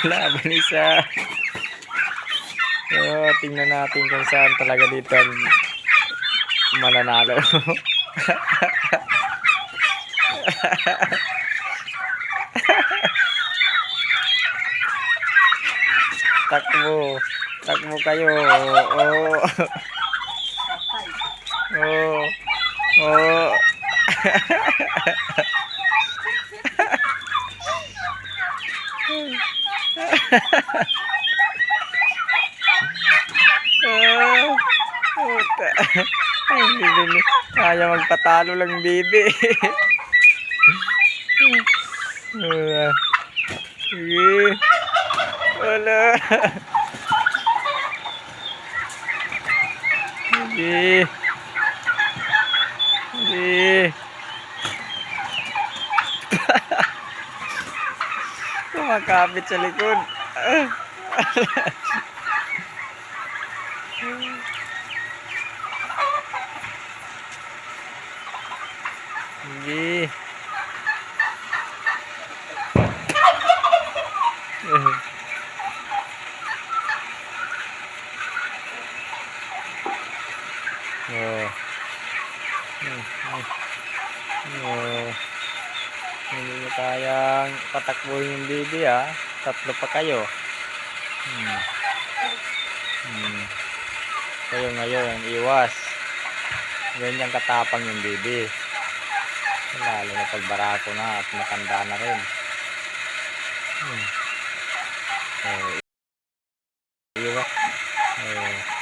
Laban isa. So, tingnan natin kung saan talaga dito mananalo. Takbo. Takbo kayo. Oh. Oh. Oh. Puta. Hindi kaya magpatalo lang bibi. Sige. Wala. Sige. Sige. Kumakapit sa likod. Sige. Oh. Oh. Hindi mo kayang patakbuhin yung bibi ah. Tatlo pa kayo. Kayo ngayon, iwas. Ganyan katapang yung bibi. Lalo na pag barako na at matanda na rin. Iwas.